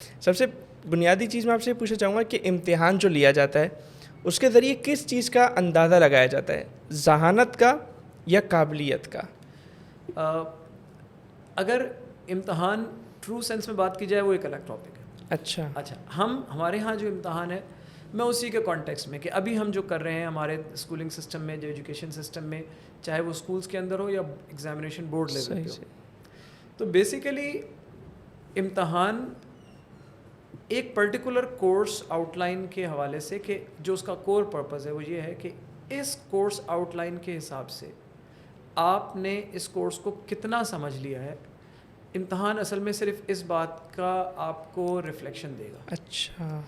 سب سے بنیادی چیز میں آپ سے پوچھنا چاہوں گا کہ امتحان جو لیا جاتا ہے اس کے ذریعے کس چیز کا اندازہ لگایا جاتا ہے، ذہانت کا یا قابلیت کا؟ اگر امتحان ٹرو سینس میں بات کی جائے وہ ایک الگ ٹاپک ہے. اچھا ہمارے ہاں جو امتحان ہے میں اسی کے کانٹیکس میں کہ ابھی ہم جو کر رہے ہیں ہمارے اسکولنگ سسٹم میں، جو ایجوکیشن سسٹم میں، چاہے وہ اسکولس کے اندر ہو یا ایگزامینیشن بورڈ لیول پہ ہو، تو بیسیکلی امتحان ایک پرٹیکولر کورس آؤٹ لائن کے حوالے سے کہ جو اس کا کور پرپز ہے وہ یہ ہے کہ اس کورس آؤٹ لائن کے حساب سے آپ نے اس کورس کو کتنا سمجھ لیا ہے. امتحان اصل میں صرف اس بات کا آپ کو ریفلیکشن دے گا. اچھا،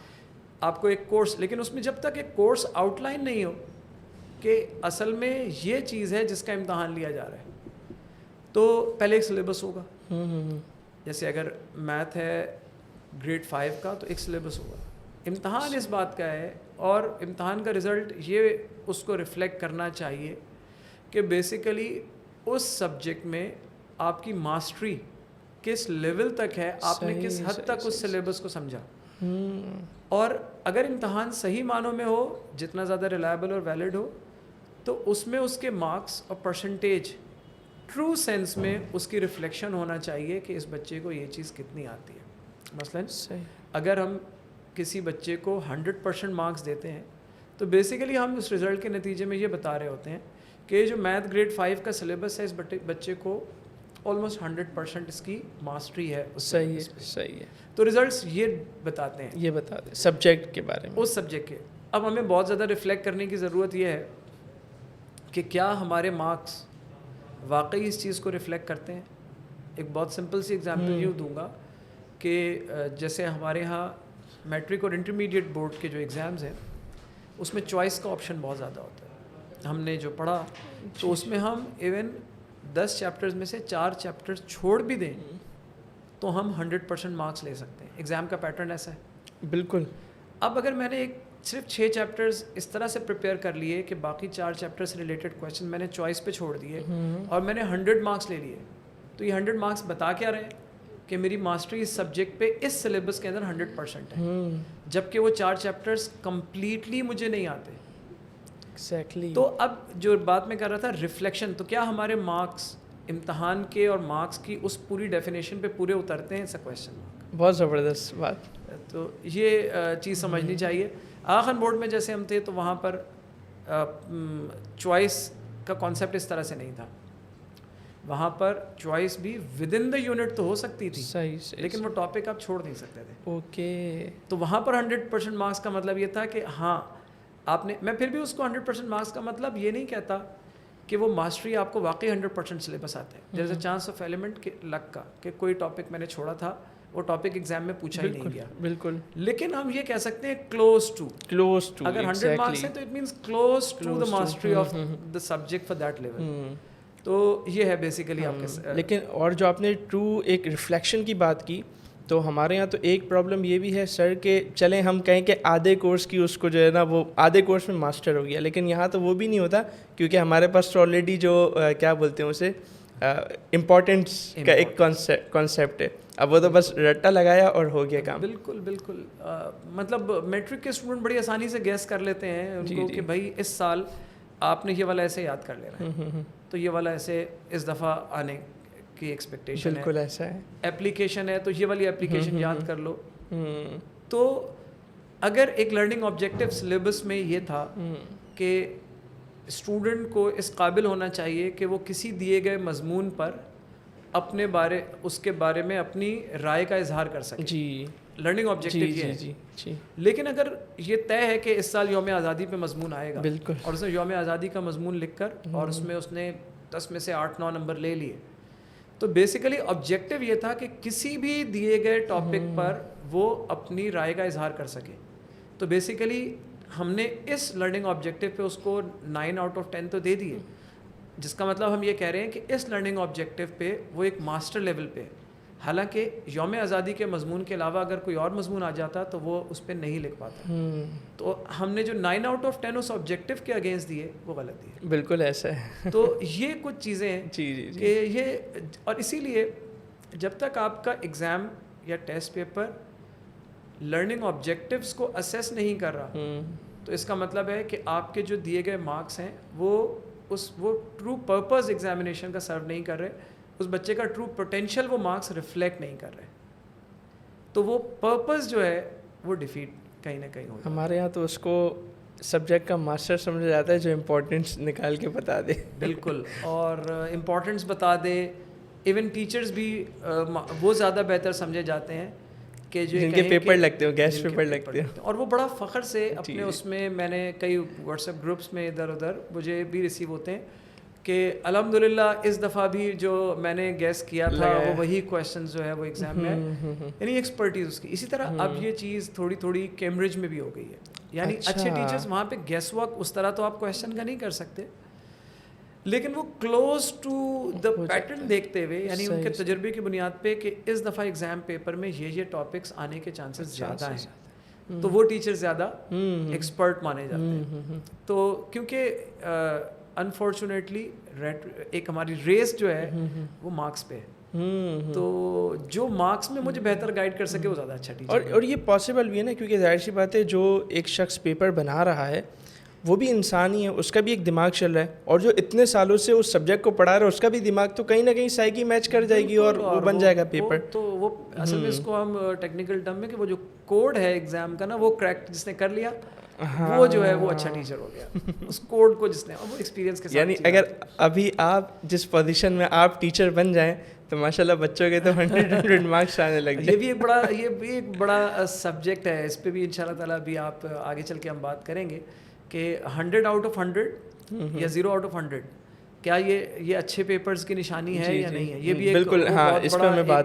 آپ کو ایک کورس، لیکن اس میں جب تک ایک کورس آؤٹ لائن نہیں ہو کہ اصل میں یہ چیز ہے جس کا امتحان لیا جا رہا ہے، تو پہلے ایک سلیبس ہوگا. جیسے اگر میتھ ہے گریڈ 5 کا تو ایک سلیبس ہوگا. امتحان اس بات کا ہے اور امتحان کا رزلٹ یہ اس کو ریفلیکٹ کرنا چاہیے کہ بیسیکلی اس سبجیکٹ میں آپ کی ماسٹری کس لیول تک ہے، آپ نے کس حد تک اس سلیبس کو سمجھا. اور اگر امتحان صحیح معنوں میں ہو، جتنا زیادہ ریلائبل اور ویلڈ ہو، تو اس میں اس کے مارکس اور پرسنٹیج ٹرو سینس میں اس کی ریفلیکشن ہونا چاہیے کہ اس بچے کو یہ چیز کتنی آتی ہے. مثلاً اگر ہم کسی بچے کو 100% مارکس دیتے ہیں تو بیسیکلی ہم اس رزلٹ کے نتیجے میں یہ بتا رہے ہوتے ہیں کہ جو میتھ گریڈ 5 کا سلیبس ہے اس بچے کو آلموسٹ 100% اس کی ماسٹری ہے. صحیح ہے. تو ریزلٹس یہ بتاتے ہیں، یہ بتاتے ہیں سبجیکٹ کے بارے میں، اس سبجیکٹ کے. اب ہمیں بہت زیادہ ریفلیکٹ کرنے کی ضرورت یہ ہے کہ کیا ہمارے مارکس واقعی اس چیز کو ریفلیکٹ کرتے ہیں. ایک بہت سمپل سی ایگزامپل یوں دوں گا کہ جیسے ہمارے ہاں میٹرک اور انٹرمیڈیٹ بورڈ کے جو ایگزامز ہیں اس میں چوائس کا آپشن بہت زیادہ ہوتا ہے. ہم نے جو پڑھا تو اس میں ہم ایون 10 چیپٹرز میں سے 4 چیپٹرز چھوڑ بھی دیں تو ہم 100% مارکس لے سکتے ہیں. ایگزام کا پیٹرن ایسا ہے. بالکل. اب اگر میں نے صرف 6 چیپٹرز اس طرح سے پریپیئر کر لیے کہ باقی 4 چیپٹر سے ریلیٹڈ کویشچن میں نے چوائس پہ چھوڑ دیے اور میں نے 100 مارکس لے لیے، تو یہ 100 مارکس بتا کیا رہے کہ میری ماسٹری اس سبجیکٹ پہ اس سلیبس کے اندر 100% ہے، جبکہ وہ 4 چیپٹرز کمپلیٹلی مجھے نہیں آتے. ایگزیکٹلی. تو اب جو بات میں کر رہا تھا ریفلیکشن، تو کیا ہمارے مارکس امتحان کے اور مارکس کی اس پوری ڈیفینیشن پہ پورے اترتے ہیں؟ ایسا کویشچن. بہت زبردست بات. تو یہ چیز سمجھنی چاہیے. آخر بورڈ میں جیسے ہم تھے تو وہاں پر چوائس کا کانسیپٹ اس طرح سے نہیں تھا. وہاں پر چوائس بھی ود ان دا یونٹ تو ہو سکتی تھی، صحیح لیکن وہ ٹاپک آپ چھوڑ نہیں سکتے تھے. اوکے. تو وہاں پر 100% مارکس کا مطلب یہ تھا کہ ہاں آپ نے، میں پھر بھی اس کو 100% مارکس کا مطلب یہ نہیں کہتا کہ وہ ماسٹری آپ کو واقعی 100% سلیبس آتا ہے. دیر از اے چانس آف ایلیمنٹ کہ لک کا کہ کوئی ٹاپک میں نے چھوڑا تھا، وہ ٹاپک ایگزام میں پوچھا ہی نہیں گیا. بالکل. لیکن ہم یہ کہہ سکتے ہیں کلوز ٹو. اگر 100 مارکس ہیں تو it means close to the mastery of the subject for that level. تو یہ ہے بیسیکلی آپ کے. لیکن اور جو آپ نے ٹرو ایک ریفلیکشن کی بات کی، تو ہمارے یہاں تو ایک پرابلم یہ بھی ہے سر کہ چلیں ہم کہیں کہ آدھے کورس کی اس کو جو ہے نا وہ آدھے کورس میں ماسٹر ہو گیا، لیکن یہاں تو وہ بھی نہیں ہوتا کیونکہ ہمارے پاس تو آلریڈی جو کیا بولتے ہیں اسے امپورٹنس کا ایک کانسیپٹ ہے. اب وہ تو بس رٹا لگایا اور ہو گیا کام. بالکل بالکل. مطلب میٹرک کے اسٹوڈنٹ بڑی آسانی سے گیس کر لیتے ہیں ان کو کہ بھائی اس سال آپ نے یہ والا ایسے یاد کر لینا ہے، تو یہ والا ایسے اس دفعہ آنے کی ایکسپیکٹیشن ہے. بالکل ایسا ہے. اپلیکیشن ہے تو یہ والی اپلیکیشن یاد کر لو. تو اگر ایک لرننگ آبجیکٹیو سلیبس میں یہ تھا کہ اسٹوڈنٹ کو اس قابل ہونا چاہیے کہ وہ کسی دیے گئے مضمون پر اپنے اس کے بارے میں اپنی رائے کا اظہار کر سکے. جی. لرننگ آبجیکٹیو یہ ہے. جی. لیکن اگر یہ طے ہے کہ اس سال یوم آزادی پہ مضمون آئے گا، بالکل، اور اس نے یوم آزادی کا مضمون لکھ کر اور اس میں اس نے 10 میں سے 8-9 نمبر لے لیے، تو بیسیکلی آبجیکٹیو یہ تھا کہ کسی بھی دیے گئے ٹاپک پر وہ اپنی رائے کا اظہار کر سکے. تو بیسیکلی ہم نے اس لرننگ آبجیکٹیو پہ اس کو 9/10 تو دے دیے، جس کا مطلب ہم یہ کہہ رہے ہیں کہ اس لرننگ آبجیکٹیو پہ وہ ایک ماسٹر لیول پہ. حالانکہ یوم آزادی کے مضمون کے علاوہ اگر کوئی اور مضمون آ جاتا تو وہ اس پہ نہیں لکھ پاتا. تو ہم نے جو 9/10 اس آبجیکٹیو کے اگینسٹ دیے وہ غلط دیے. بالکل ایسا ہے. تو یہ کچھ چیزیں ہیں کہ یہ، اور اسی لیے جب تک آپ کا ایگزام یا ٹیسٹ پیپر لرننگ آبجیکٹیوس کو اسیس نہیں کر رہا تو اس کا مطلب ہے کہ آپ کے جو دیے گئے مارکس ہیں وہ ٹرو پرپز ایگزامینیشن کا سرو نہیں کر رہے, اس بچے کا ٹرو پوٹینشیل وہ مارکس ریفلیکٹ نہیں کر رہے, تو وہ پرپز جو ہے وہ ڈیفیٹ کہیں نہ کہیں ہوتا ہے. ہمارے یہاں تو اس کو سبجیکٹ کا ماسٹر سمجھا جاتا ہے جو امپورٹنس نکال کے بتا دے. بالکل, اور امپورٹنس بتا دے. ایون ٹیچرز بھی وہ زیادہ بہتر سمجھے جاتے ہیں کہ جو جن کے پیپر لگتے ہو, گیسٹ پیپر لگتے ہیں, اور وہ بڑا فخر سے اپنے اس میں, میں نے کئی واٹس ایپ گروپس میں ادھر ادھر مجھے بھی ریسیو ہوتے ہیں کہ الحمدللہ اس دفعہ بھی جو میں نے گیس کیا تھا وہ وہی کویشچنز جو ہے وہ ایگزام میں ہے, یعنی ایکسپرٹیز اس کی. اسی طرح اب یہ چیز تھوڑی تھوڑی کیمبرج میں بھی ہو گئی ہے, یعنی اچھے ٹیچرز وہاں پہ گیس ورک اس طرح تو آپ کویشچن کا نہیں کر سکتے, لیکن وہ کلوز ٹو دا پیٹرن دیکھتے ہوئے, یعنی ان کے تجربے کی بنیاد پہ کہ اس دفعہ ایگزام پیپر میں یہ ٹاپکس آنے کے چانسز زیادہ ہیں, تو وہ ٹیچر زیادہ ایکسپرٹ مانے جاتے ہیں. تو کیونکہ انفارچونیٹلی ایک ہماری ریس جو ہے وہ مارکس پہ ہے, تو جو مارکس میں مجھے بہتر گائیڈ کر سکے وہ زیادہ اچھا ٹیچر. اور یہ پاسبل بھی ہے نا, کیونکہ ظاہر سی بات ہے جو ایک شخص پیپر بنا رہا ہے وہ بھی انسان ہی ہے, اس کا بھی ایک دماغ چل رہا ہے, اور جو اتنے سالوں سے اس سبجیکٹ کو پڑھا رہا ہے اس کا بھی دماغ تو کہیں نہ کہیں سائیکی میچ کر جائے گی اور وہ بن جائے گا پیپر. تو وہ اصل میں اس کو ہم ٹیکنیکل ٹرم میں کہ وہ جو کوڈ ہے ایگزام کا نا, وہ کریکٹ جس نے کر لیا وہ جو ہے وہ اچھا ٹیچر ہو گیا, اس کوڈ کو جس نے وہ ایکسپیرینس کے ساتھ. یعنی اگر ابھی آپ جس پوزیشن میں آپ ٹیچر بن جائیں تو ماشاءاللہ بچوں کے تو 100 مارکس آنے لگ جائیں. یہ بھی ایک بڑا سبجیکٹ ہے, اس پہ بھی ان شاء اللہ تعالیٰ بھی آپ آگے چل کے ہم بات کریں گے کہ 100 آؤٹ آف 100 یا 0 آؤٹ آف 100 کیا یہ اچھے پیپرز کی نشانی ہے یا نہیں ہے. یہ بھی بالکل, ہاں, اس پہ میں بات